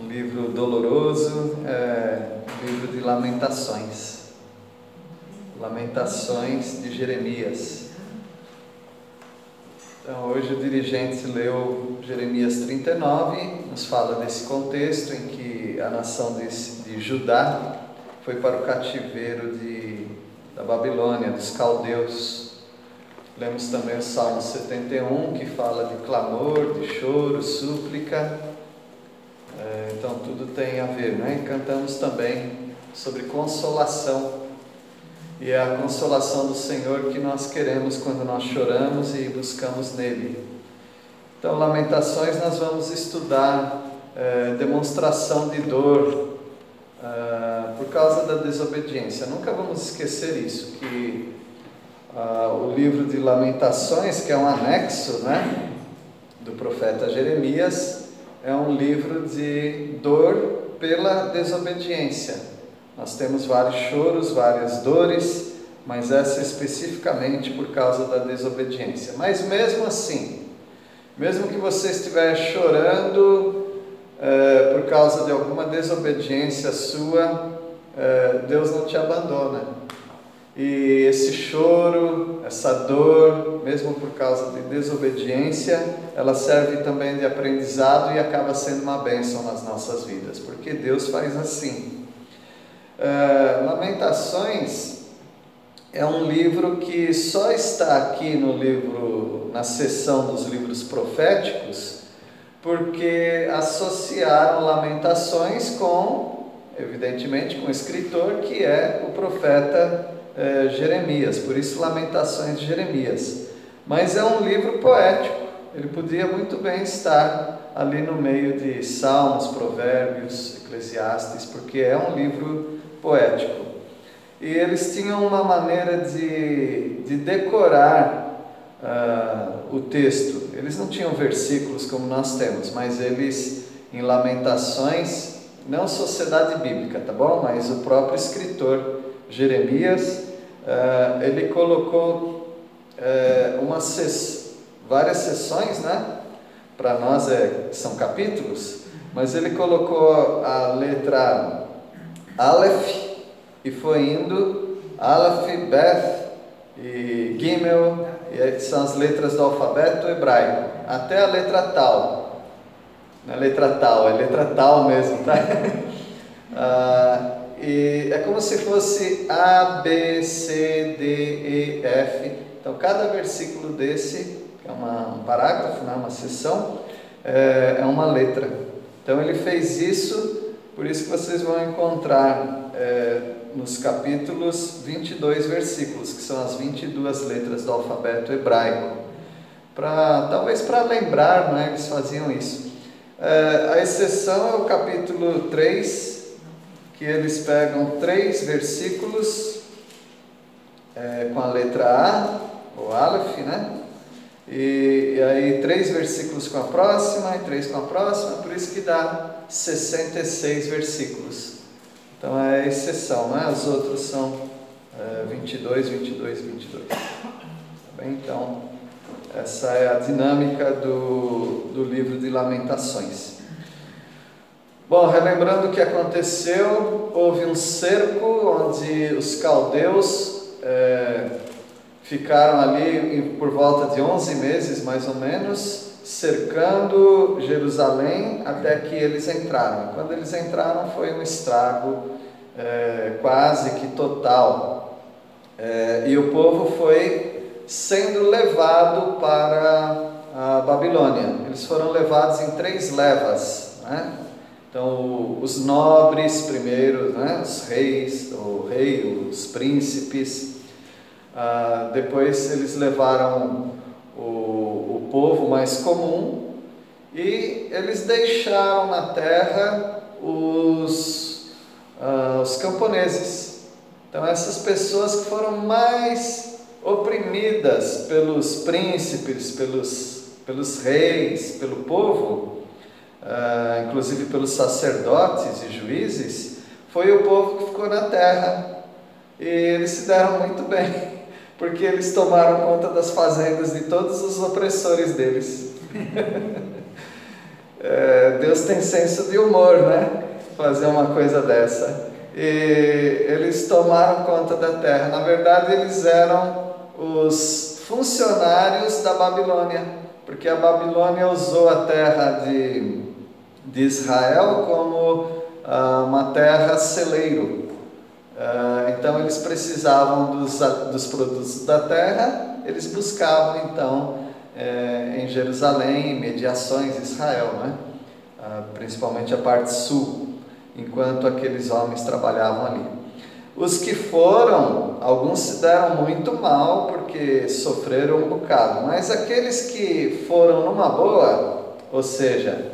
um livro doloroso, um livro de lamentações. Lamentações de Jeremias. Então, hoje o dirigente leu Jeremias 39, nos fala desse contexto em que a nação de Judá foi para o cativeiro da Babilônia, dos caldeus. Lemos também o Salmo 71, que fala de clamor, de choro, súplica. Então tudo tem a ver, né? E cantamos também sobre consolação. E é a consolação do Senhor que nós queremos quando nós choramos e buscamos nele. Então, Lamentações, nós vamos estudar demonstração de dor por causa da desobediência. Nunca vamos esquecer isso, que o livro de Lamentações, que é um anexo, né, do profeta Jeremias, é um livro de dor pela desobediência. Nós temos vários choros, várias dores, mas essa especificamente por causa da desobediência. Mas mesmo assim, mesmo que você estiver chorando por causa de alguma desobediência sua, Deus não te abandona. E esse choro, essa dor, mesmo por causa de desobediência, ela serve também de aprendizado e acaba sendo uma bênção nas nossas vidas, porque Deus faz assim. Lamentações é um livro que só está aqui no livro, na seção dos livros proféticos, porque associaram Lamentações com, evidentemente, com o escritor que é o profeta Jeremias, por isso Lamentações de Jeremias. Mas é um livro poético, ele podia muito bem estar ali no meio de Salmos, Provérbios, Eclesiastes, porque é um livro poético. E eles tinham uma maneira de decorar o texto. Eles não tinham versículos como nós temos, mas eles, em Lamentações, não Sociedade Bíblica, tá bom? Mas o próprio escritor Jeremias, ele colocou várias sessões, né? Para nós são capítulos, mas ele colocou a letra Aleph e foi indo Aleph, Beth e Gimel, e são as letras do alfabeto hebraico, até a letra Tal. Não é letra Tal, é letra Tal mesmo, tá? E é como se fosse A, B, C, D, E, F. Então cada versículo desse, que é um parágrafo, né, uma seção, é uma letra. Então ele fez isso, por isso que vocês vão encontrar nos capítulos 22 versículos, que são as 22 letras do alfabeto hebraico. Talvez para lembrar, não é? Eles faziam isso. A exceção é o capítulo 3, que eles pegam 3 versículos com a letra A, ou Aleph, né? E aí 3 versículos com a próxima, e 3 com a próxima, por isso que dá 66 versículos. Então é a exceção, né? Os outros são 22, 22, 22. Tá bem? Então, essa é a dinâmica do livro de Lamentações. Bom, relembrando o que aconteceu, houve um cerco onde os caldeus ficaram ali por volta de 11 meses, mais ou menos, cercando Jerusalém até que eles entraram. Quando eles entraram foi um estrago quase que total. E o povo foi sendo levado para a Babilônia. Eles foram levados em 3 levas, né? Então, os nobres primeiro, né? Os reis, o rei, os príncipes. Depois eles levaram o povo mais comum e eles deixaram na terra os camponeses. Então essas pessoas que foram mais oprimidas pelos príncipes, pelos reis, pelo povo, inclusive pelos sacerdotes e juízes, foi o povo que ficou na terra. E eles se deram muito bem, porque eles tomaram conta das fazendas de todos os opressores deles. Deus tem senso de humor, né? Fazer uma coisa dessa. E eles tomaram conta da terra. Na verdade, eles eram os funcionários da Babilônia, porque a Babilônia usou a terra de Israel como uma terra celeiro. Então eles precisavam dos produtos da terra, eles buscavam então em Jerusalém mediações Israel, né? Principalmente a parte sul, enquanto aqueles homens trabalhavam ali. Os que foram, alguns se deram muito mal porque sofreram um bocado, mas aqueles que foram numa boa, ou seja,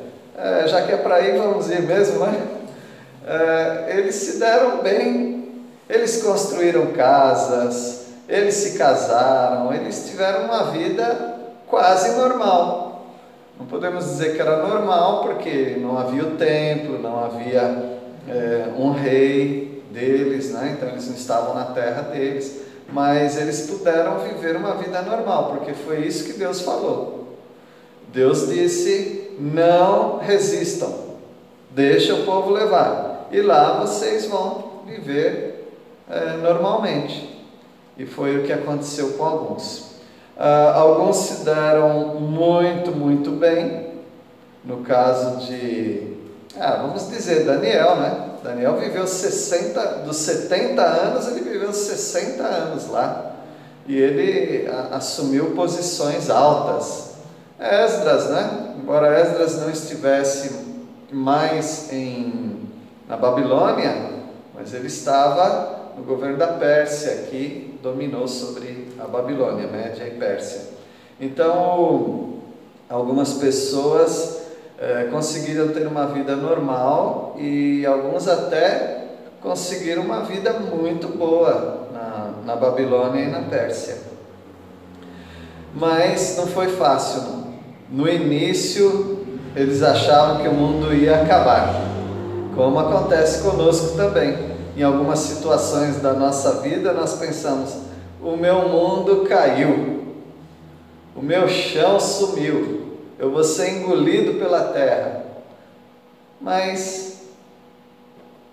já que é para ir, vamos ir mesmo, né? Eles se deram bem, eles construíram casas, eles se casaram, eles tiveram uma vida quase normal. Não podemos dizer que era normal porque não havia o templo, não havia um rei deles, né? Então eles não estavam na terra deles, mas eles puderam viver uma vida normal, porque foi isso que Deus falou. Deus disse: não resistam, deixa o povo levar, e lá vocês vão viver normalmente. E foi o que aconteceu com alguns. Alguns se deram muito, muito bem. No caso de, vamos dizer, Daniel, né? Daniel viveu dos 70 anos, ele viveu 60 anos lá. E ele assumiu posições altas. Esdras, né? Embora Esdras não estivesse mais na Babilônia, mas ele estava no governo da Pérsia, que dominou sobre a Babilônia, Média e Pérsia. Então, algumas pessoas conseguiram ter uma vida normal e alguns até conseguiram uma vida muito boa na Babilônia e na Pérsia. Mas não foi fácil, não. No início, eles achavam que o mundo ia acabar, como acontece conosco também. Em algumas situações da nossa vida, nós pensamos: o meu mundo caiu, o meu chão sumiu, eu vou ser engolido pela terra. Mas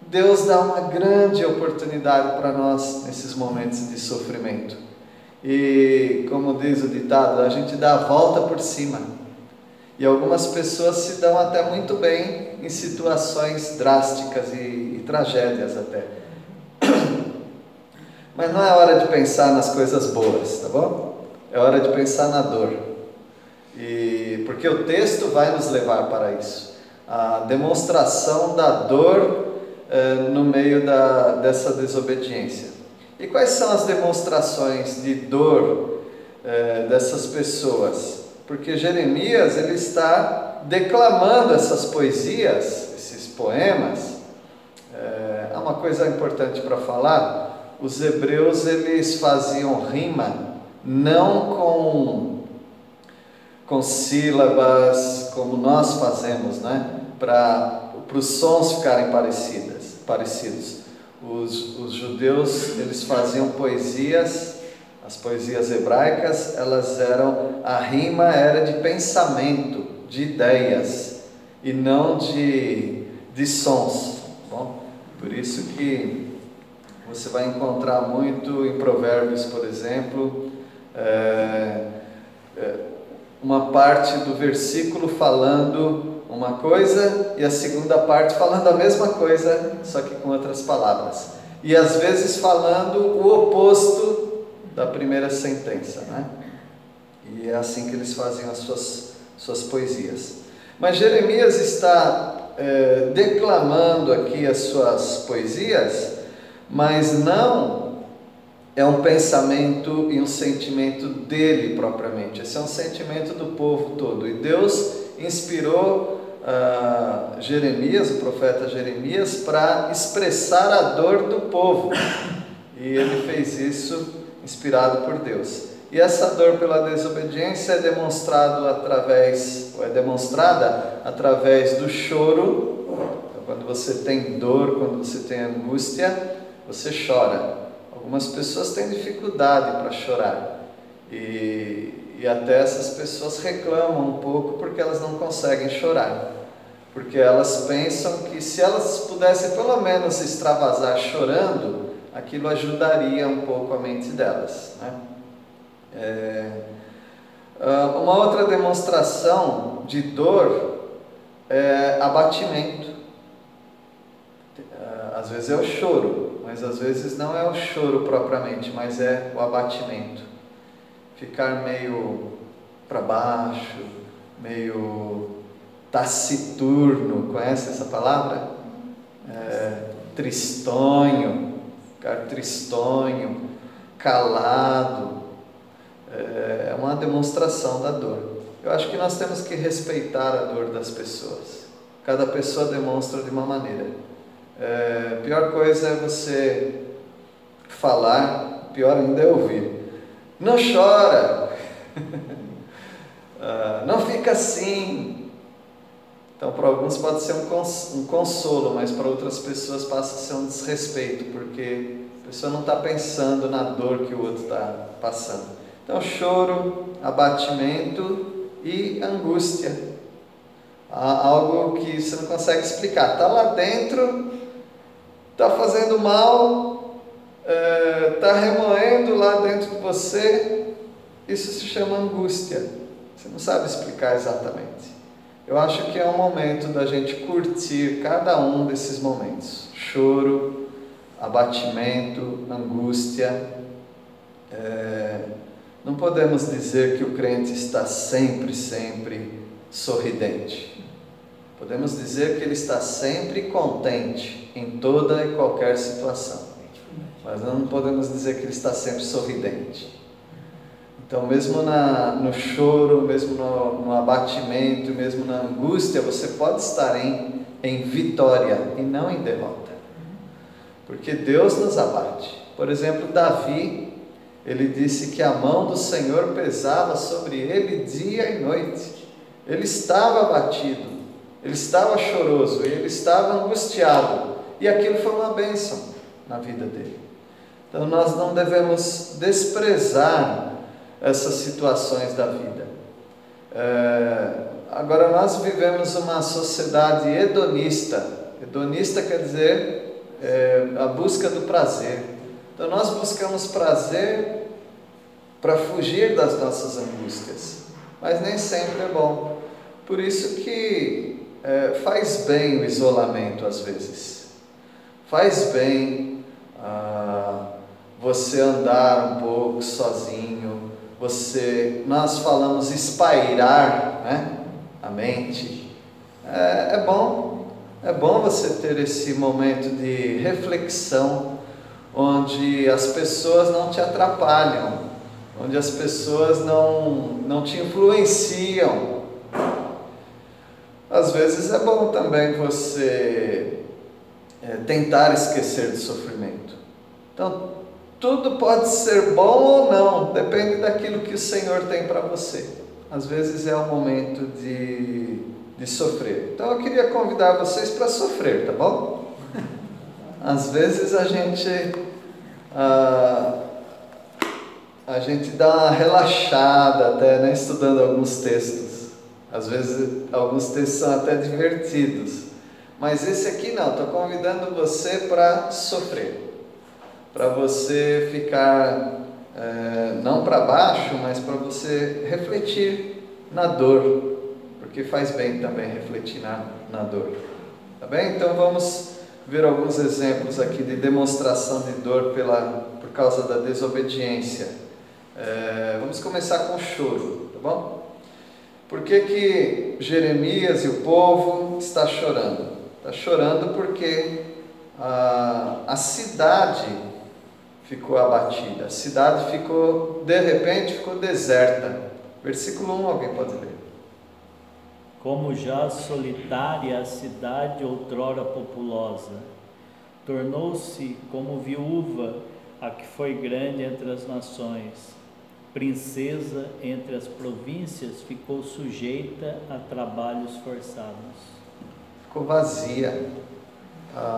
Deus dá uma grande oportunidade para nós nesses momentos de sofrimento. E, como diz o ditado, a gente dá a volta por cima. E algumas pessoas se dão até muito bem em situações drásticas e tragédias até. Mas não é hora de pensar nas coisas boas, tá bom? É hora de pensar na dor. Porque o texto vai nos levar para isso. A demonstração da dor no meio dessa desobediência. E quais são as demonstrações de dor dessas pessoas? Porque Jeremias, ele está declamando essas poesias, esses poemas. Há uma coisa importante para falar: os hebreus, eles faziam rima não com sílabas como nós fazemos, né? Para os sons ficarem parecidos. Os judeus, eles faziam poesias. As poesias hebraicas, a rima era de pensamento, de ideias, e não de sons. Bom, por isso que você vai encontrar muito em Provérbios, por exemplo, uma parte do versículo falando uma coisa e a segunda parte falando a mesma coisa, só que com outras palavras. E às vezes falando o oposto da primeira sentença, né? E é assim que eles faziam as suas poesias. Mas Jeremias está declamando aqui as suas poesias, mas não é um pensamento e um sentimento dele propriamente. Esse é um sentimento do povo todo. E Deus inspirou Jeremias, o profeta Jeremias, para expressar a dor do povo. E ele fez isso inspirado por Deus. E essa dor pela desobediência é demonstrada através do choro. Então, quando você tem dor, quando você tem angústia, você chora. Algumas pessoas têm dificuldade para chorar. E até essas pessoas reclamam um pouco porque elas não conseguem chorar. porque elas pensam que se elas pudessem pelo menos extravasar chorando, aquilo ajudaria um pouco a mente delas, né? Uma outra demonstração de dor é abatimento. Às vezes é o choro, mas às vezes não é o choro propriamente, mas é o abatimento. Ficar meio para baixo, meio taciturno, conhece essa palavra? Tristonho, ficar tristonho, calado, é uma demonstração da dor. Eu acho que nós temos que respeitar a dor das pessoas. Cada pessoa demonstra de uma maneira. A pior coisa é você falar, pior ainda é ouvir. Não chora, não fica assim. Então, para alguns pode ser um consolo, mas para outras pessoas passa a ser um desrespeito, porque a pessoa não está pensando na dor que o outro está passando. Então, choro, abatimento e angústia. Algo que você não consegue explicar. Está lá dentro, está fazendo mal, está remoendo lá dentro de você. Isso se chama angústia. Você não sabe explicar exatamente. Eu acho que é um momento da gente curtir cada um desses momentos. Choro, abatimento, angústia. Não podemos dizer que o crente está sempre sorridente. Podemos dizer que ele está sempre contente em toda e qualquer situação. Mas não podemos dizer que ele está sempre sorridente. Então, mesmo no choro, mesmo no abatimento, mesmo na angústia, você pode estar em vitória e não em derrota. Porque Deus nos abate. Por exemplo, Davi, ele disse que a mão do Senhor pesava sobre ele dia e noite. Ele estava abatido, ele estava choroso, ele estava angustiado. E aquilo foi uma bênção na vida dele. Então, nós não devemos desprezar essas situações da vida. Agora, nós vivemos uma sociedade hedonista. Hedonista quer dizer a busca do prazer. Então, nós buscamos prazer para fugir das nossas angústias, mas nem sempre é bom. Por isso que faz bem o isolamento às vezes. Faz bem você andar um pouco sozinho. Nós falamos espairar, né? A mente. É bom você ter esse momento de reflexão, onde as pessoas não te atrapalham, onde as pessoas não te influenciam. Às vezes é bom também você tentar esquecer do sofrimento. Então, tudo pode ser bom ou não, depende daquilo que o Senhor tem para você. Às vezes é o momento de sofrer. Então eu queria convidar vocês para sofrer, tá bom? Às vezes a gente dá uma relaxada até, né, estudando alguns textos. Às vezes alguns textos são até divertidos. Mas esse aqui não, estou convidando você para sofrer. Para você ficar, não para baixo, mas para você refletir na dor, porque faz bem também refletir na dor, tá bem? Então vamos ver alguns exemplos aqui de demonstração de dor por causa da desobediência. Vamos começar com o choro, tá bom? Por que Jeremias e o povo está chorando? Está chorando porque a cidade ficou abatida, a cidade de repente ficou deserta. Versículo 1, alguém pode ler? Como já solitária a cidade outrora populosa, tornou-se como viúva a que foi grande entre as nações, princesa entre as províncias, ficou sujeita a trabalhos forçados. Ficou vazia.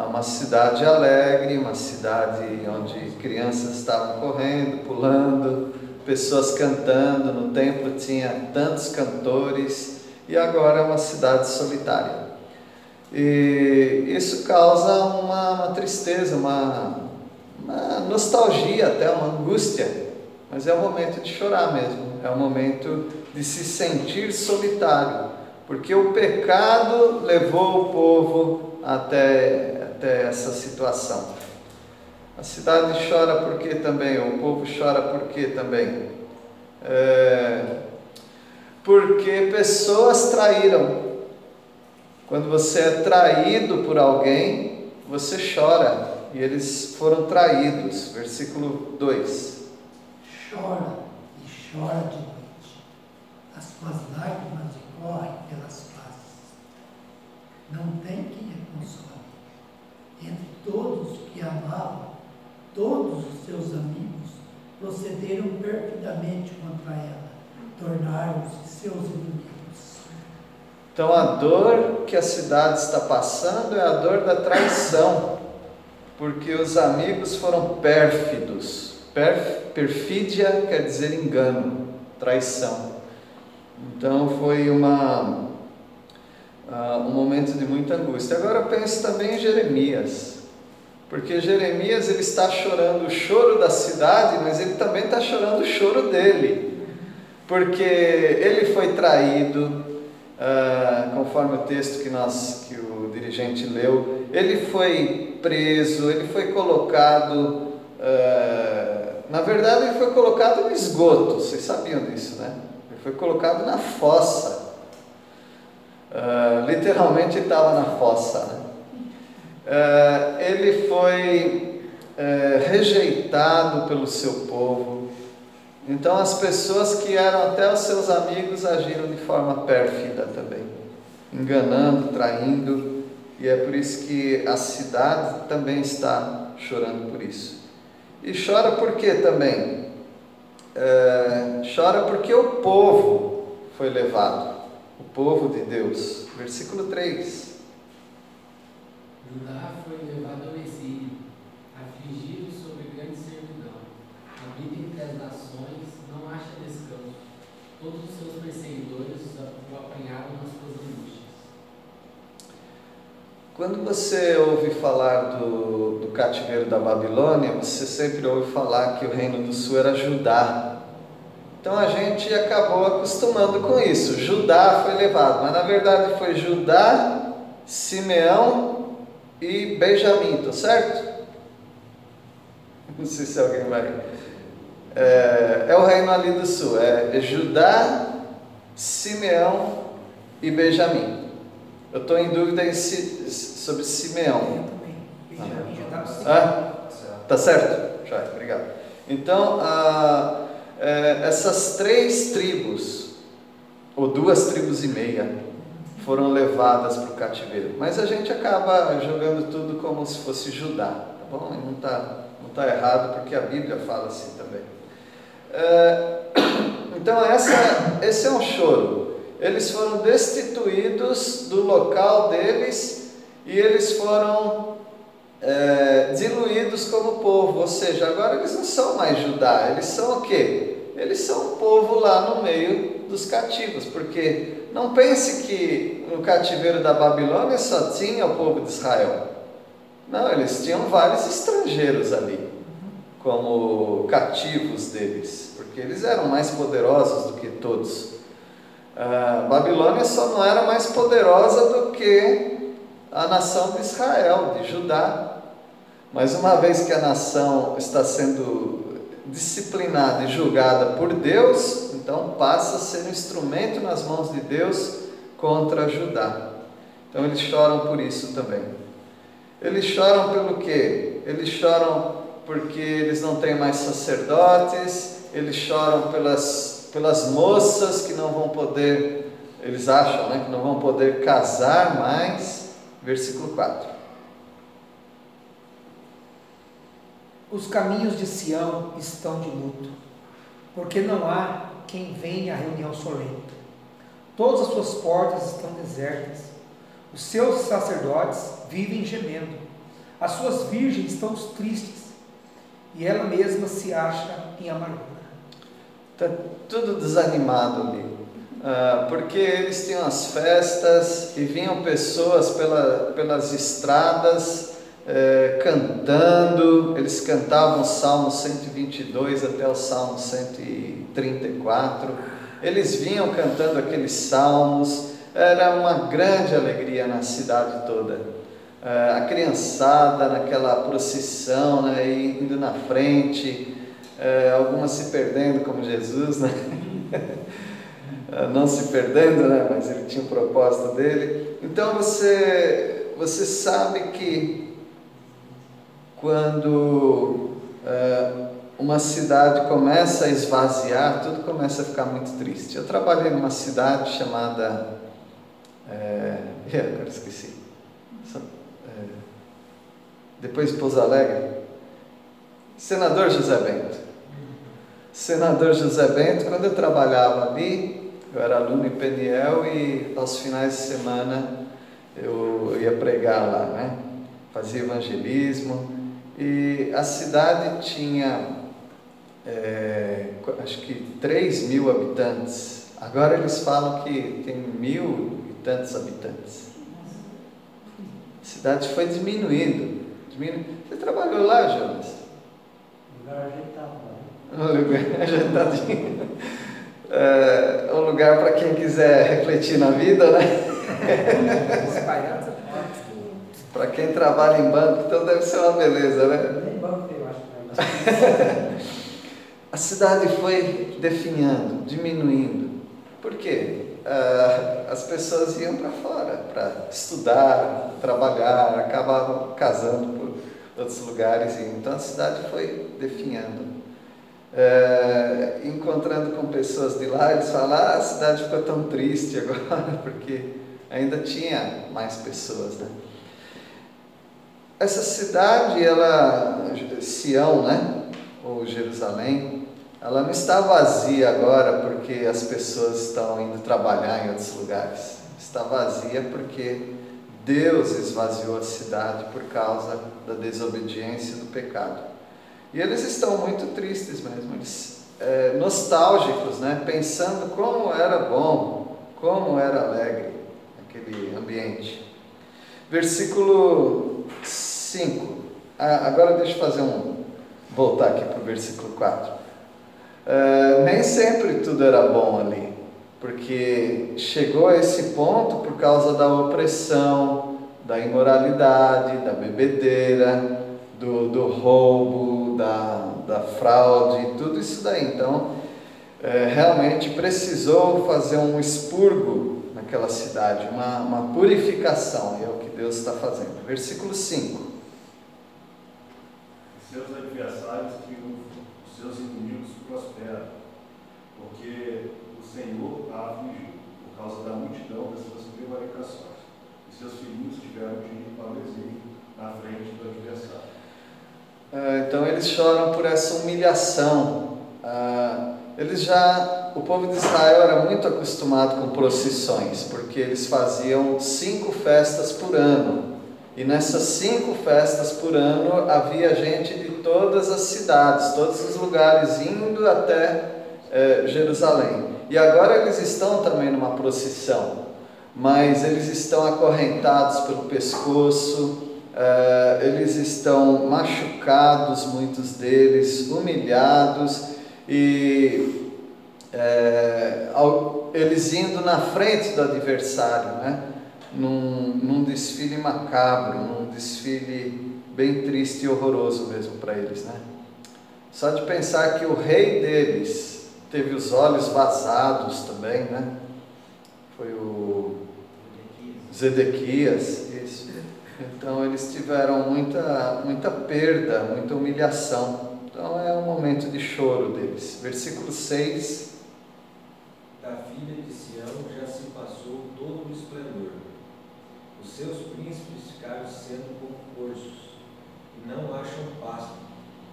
Uma cidade alegre, uma cidade onde crianças estavam correndo, pulando, pessoas cantando, no templo tinha tantos cantores, e agora é uma cidade solitária. E isso causa uma tristeza, uma nostalgia, até uma angústia, mas é o momento de chorar mesmo, é o momento de se sentir solitário, porque o pecado levou o povo até essa situação. A cidade chora porque também, o povo chora porque também? Porque pessoas traíram. Quando você é traído por alguém, você chora, e eles foram traídos. Versículo 2. Chora e chora de noite, as tuas lágrimas correm pelas faces. Não tem quem a console. Entre todos que amavam, todos os seus amigos procederam perfidamente contra ela, tornaram-se seus inimigos. Então a dor que a cidade está passando é a dor da traição, porque os amigos foram pérfidos. Perfídia quer dizer engano, traição. Então foi um momento de muita angústia. Agora eu penso também em Jeremias, porque Jeremias ele está chorando o choro da cidade, mas ele também está chorando o choro dele, porque ele foi traído, conforme o texto que o dirigente leu, ele foi preso, ele foi colocado, na verdade ele foi colocado no esgoto, vocês sabiam disso, né? Ele foi colocado na fossa, literalmente ele estava na fossa, né? Ele foi rejeitado pelo seu povo. Então as pessoas que eram até os seus amigos agiram de forma pérfida também, enganando, traindo, e é por isso que a cidade também está chorando por isso. E chora por quê também? Chora porque o povo foi levado, o povo de Deus. Versículo 3. Judá foi levado ao exílio, afligido sob grande servidão. Habita entre as nações, não acha descanso. Todos os seus perseguidores o apanharam nas suas angústias. Quando você ouve falar do cativeiro da Babilônia, você sempre ouve falar que o reino do sul era Judá. Então a gente acabou acostumando com isso. Judá foi levado, mas na verdade foi Judá, Simeão e Benjamim, tá certo? Não sei se alguém vai... É o reino ali do sul, é Judá, Simeão e Benjamim. Eu estou em dúvida sobre Simeão. Eu também. Benjamim já está no segundo. Tá certo? Já, obrigado. Então, essas 3 tribos, ou 2 tribos e meia, foram levadas para o cativeiro. Mas a gente acaba jogando tudo como se fosse Judá, tá bom? E não tá errado, porque a Bíblia fala assim também. Então esse é um choro. Eles foram destituídos do local deles e eles foram diluídos como povo, ou seja, agora eles não são mais Judá, eles são o quê? Eles são um povo lá no meio dos cativos, porque não pense que no cativeiro da Babilônia só tinha o povo de Israel. Não, eles tinham vários estrangeiros ali, como cativos deles, porque eles eram mais poderosos do que todos. A Babilônia só não era mais poderosa do que a nação de Israel, de Judá. Mas uma vez que a nação está sendo disciplinada e julgada por Deus, então passa a ser um instrumento nas mãos de Deus contra Judá. Então eles choram por isso também. Eles choram pelo quê? Eles choram porque eles não têm mais sacerdotes, eles choram pelas moças que não vão poder, eles acham, né, que não vão poder casar mais. Versículo 4. Os caminhos de Sião estão de luto, porque não há quem venha à reunião solene. Todas as suas portas estão desertas. Os seus sacerdotes vivem gemendo. As suas virgens estão tristes, e ela mesma se acha em amargura. Está tudo desanimado ali. porque eles tinham as festas e vinham pessoas pelas estradas cantando. Eles cantavam o Salmo 122 até o Salmo 134. Eles vinham cantando aqueles salmos. Era uma grande alegria na cidade toda. A criançada naquela procissão, né, indo na frente, algumas se perdendo como Jesus, né? Não se perdendo, né? Mas ele tinha um propósito dele. Então você sabe que quando uma cidade começa a esvaziar, tudo começa a ficar muito triste. Eu trabalhei numa cidade chamada... agora esqueci. Depois de Pouso Alegre. Senador José Bento. Senador José Bento, quando eu trabalhava ali, eu era aluno em Peniel e aos finais de semana eu ia pregar lá, né? Fazia evangelismo. E a cidade tinha, acho que 3.000 habitantes. Agora eles falam que tem 1.000 e tantos habitantes. A cidade foi diminuindo. Você trabalhou lá, Jonas? Lugar ajeitado, né? Um lugar ajeitadinho. Um lugar para quem quiser refletir na vida, né? Para quem trabalha em banco, então deve ser uma beleza, né? Nem banco eu acho que A cidade foi definhando, diminuindo. Por quê? As pessoas iam para fora para estudar, trabalhar, acabavam casando por outros lugares. Então a cidade foi definhando. Encontrando com pessoas de lá, eles falam: a cidade ficou tão triste agora, porque ainda tinha mais pessoas, né? Essa cidade, Sião, né? Ou Jerusalém, ela não está vazia agora porque as pessoas estão indo trabalhar em outros lugares. Está vazia porque Deus esvaziou a cidade por causa da desobediência e do pecado. E eles estão muito tristes mesmo, eles nostálgicos, né? Pensando como era bom, como era alegre aquele ambiente. Versículo 5. Agora deixa eu voltar aqui para o versículo 4. Nem sempre tudo era bom ali, porque chegou a esse ponto por causa da opressão, da imoralidade, da bebedeira, do roubo, da fraude, tudo isso daí. Então, realmente precisou fazer um expurgo naquela cidade, uma purificação, e é o que Deus está fazendo. Versículo 5. Seus adversários triunfam, os seus inimigos prosperam, porque o Senhor a afligiu, por causa da multidão das suas prevaricações, e seus filhinhos tiveram de ir para o exílio na frente do adversário. Então eles choram por essa humilhação. O povo de Israel era muito acostumado com procissões, porque eles faziam 5 festas por ano. E nessas 5 festas por ano havia gente de todas as cidades, todos os lugares, indo até Jerusalém. E agora eles estão também numa procissão, mas eles estão acorrentados pelo pescoço, eles estão machucados, muitos deles, humilhados, e eles indo na frente do adversário, né? Num desfile macabro, num desfile bem triste e horroroso mesmo para eles, né? Só de pensar que o rei deles teve os olhos vazados também, né? Foi o Zedequias, isso. Então eles tiveram muita perda, muita humilhação. Então é um momento de choro deles. Versículo 6. Da filha de Sião já se passou todo o esplendor. Os seus príncipes ficaram sendo como corços, e não acham pasto,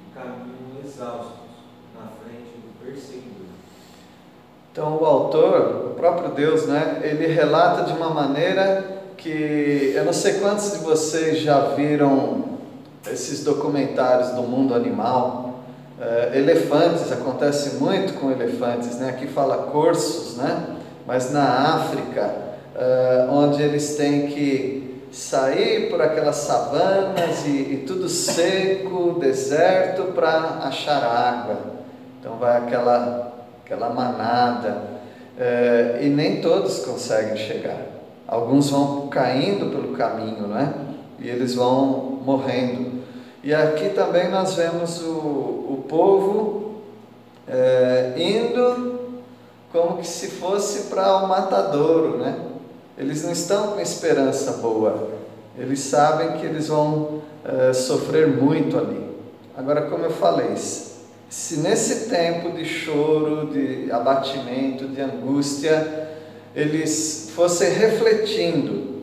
e caminham exaustos na frente do perseguidor. Então o autor, o próprio Deus, né, ele relata de uma maneira que eu não sei quantos de vocês já viram esses documentários do mundo animal. Elefantes, acontece muito com elefantes, né? Aqui fala corços, né? mas na África, onde eles têm que sair por aquelas savanas e tudo seco, deserto, para achar água. Então vai aquela manada, e nem todos conseguem chegar. Alguns vão caindo pelo caminho, né? E eles vão morrendo. E aqui também nós vemos o povo indo como que se fosse para o matadouro, né? Eles não estão com esperança boa. Eles sabem que eles vão sofrer muito ali. Agora, como eu falei, se nesse tempo de choro, de abatimento, de angústia, eles fossem refletindo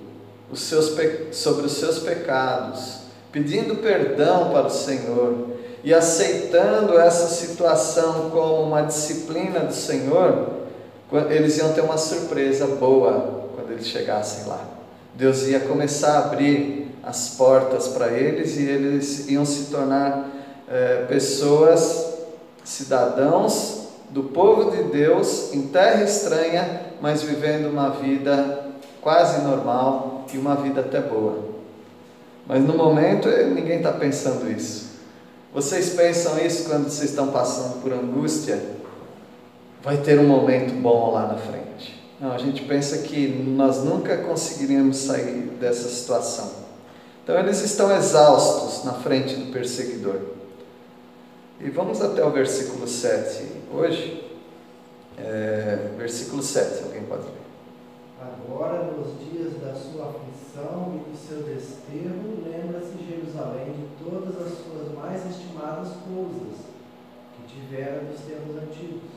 sobre os seus pecados, pedindo perdão para o Senhor e aceitando essa situação como uma disciplina do Senhor, eles iam ter uma surpresa boa quando eles chegassem lá. Deus ia começar a abrir as portas para eles e eles iam se tornar pessoas, cidadãos do povo de Deus em terra estranha, mas vivendo uma vida quase normal e uma vida até boa. Mas no momento ninguém está pensando isso. Vocês pensam isso quando vocês estão passando por angústia? Vai ter um momento bom lá na frente. Não, a gente pensa que nós nunca conseguiríamos sair dessa situação. Então eles estão exaustos na frente do perseguidor. E vamos até o versículo 7 hoje. Versículo 7, alguém pode ler? Agora, nos dias da sua aflição e do seu desterro, lembra-se Jerusalém de todas as suas mais estimadas coisas que tivera dos tempos antigos,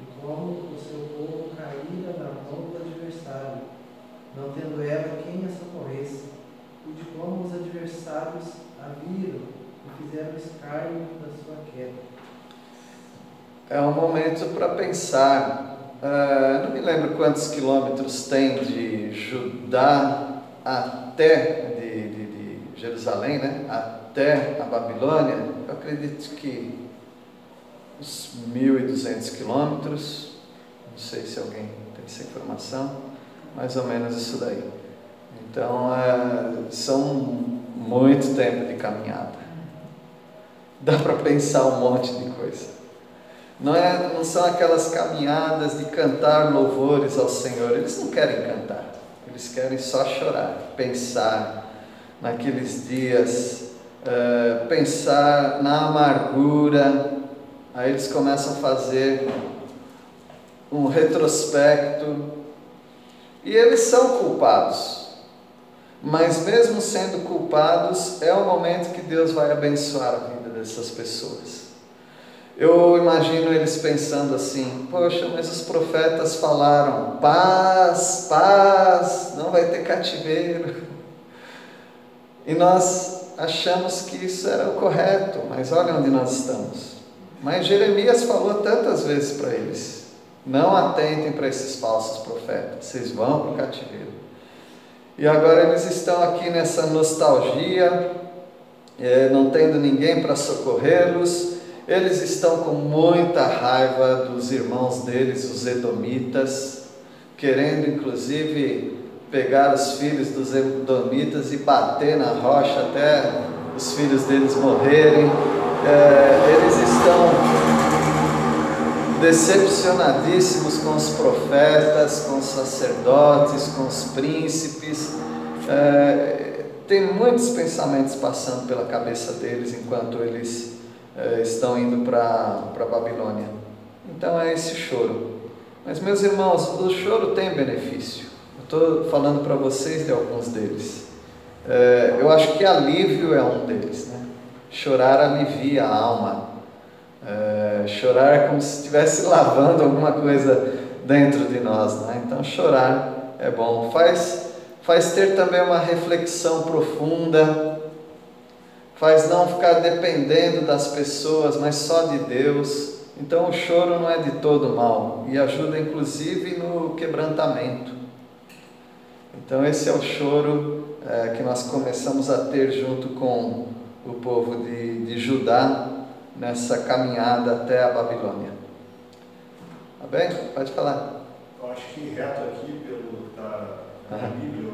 e como o seu povo caíra na mão do adversário, não tendo ela quem a socorresse, e de como os adversários a viram e fizeram escárnio da sua queda. É um momento para pensar. Não me lembro quantos quilômetros tem de Judá até de Jerusalém, né? Até a Babilônia. Eu acredito que uns 1.200 quilômetros. Não sei se alguém tem essa informação. Mais ou menos isso daí. Então, são muito tempo de caminhada. Dá para pensar um monte de coisa. Não são aquelas caminhadas de cantar louvores ao Senhor. Eles não querem cantar. Eles querem só chorar, pensar naqueles dias, pensar na amargura. Aí eles começam a fazer um retrospecto. E eles são culpados. Mas mesmo sendo culpados, é o momento que Deus vai abençoar a vida dessas pessoas. Eu imagino eles pensando assim: poxa, mas os profetas falaram paz, paz, não vai ter cativeiro. E nós achamos que isso era o correto, mas olha onde nós estamos. Mas Jeremias falou tantas vezes para eles: não atentem para esses falsos profetas, vocês vão para o cativeiro. E agora eles estão aqui nessa nostalgia, não tendo ninguém para socorrê-los. Eles estão com muita raiva dos irmãos deles, os edomitas, querendo inclusive pegar os filhos dos edomitas e bater na rocha até os filhos deles morrerem. Eles estão decepcionadíssimos com os profetas, com os sacerdotes, com os príncipes. Tem muitos pensamentos passando pela cabeça deles enquanto eles estão indo para a Babilônia. Então é esse choro. Mas, meus irmãos, o choro tem benefício. Eu estou falando para vocês de alguns deles. Eu acho que alívio é um deles, né? Chorar alivia a alma. Chorar é como se estivesse lavando alguma coisa dentro de nós, né? Então chorar é bom. Faz ter também uma reflexão profunda. Faz não ficar dependendo das pessoas, mas só de Deus. Então o choro não é de todo mal e ajuda inclusive no quebrantamento. Então esse é o choro que nós começamos a ter junto com o povo de Judá nessa caminhada até a Babilônia. Tá bem? Pode falar. Eu Eu acho que reto aqui, pelo que está na Bíblia,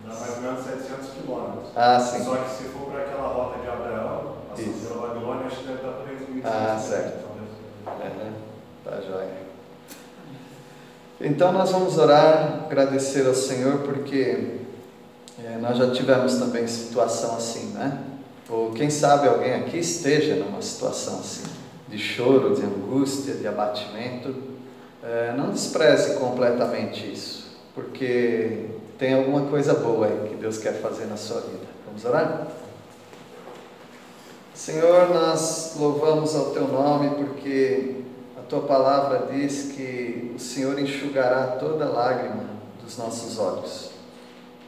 dá mais ou menos 700 quilômetros. Ah, sim. Só que se for para aquela rota de Abraão, passando pela Babilônia, acho que deve estar por 3.500 Ah, certo. Tá joia. Então nós vamos orar, agradecer ao Senhor, porque nós já tivemos também situação assim, né? Ou quem sabe alguém aqui esteja numa situação assim, de choro, de angústia, de abatimento. Não despreze completamente isso, porque tem alguma coisa boa aí que Deus quer fazer na sua vida. Vamos orar? Senhor, nós louvamos ao Teu nome, porque a Tua palavra diz que o Senhor enxugará toda lágrima dos nossos olhos.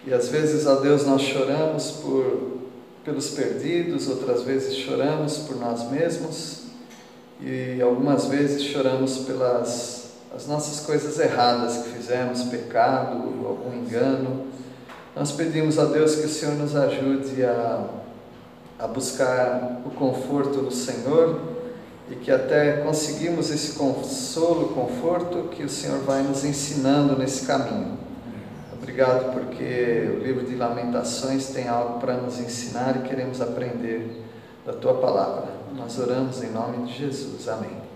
E às vezes, ó Deus, nós choramos pelos perdidos, outras vezes choramos por nós mesmos, e algumas vezes choramos pelas as nossas coisas erradas que fizemos, pecado, algum engano. Nós pedimos a Deus que o Senhor nos ajude a buscar o conforto no Senhor, e que até conseguimos esse consolo, conforto que o Senhor vai nos ensinando nesse caminho. Obrigado, porque o livro de Lamentações tem algo para nos ensinar e queremos aprender da Tua palavra. Nós oramos em nome de Jesus. Amém.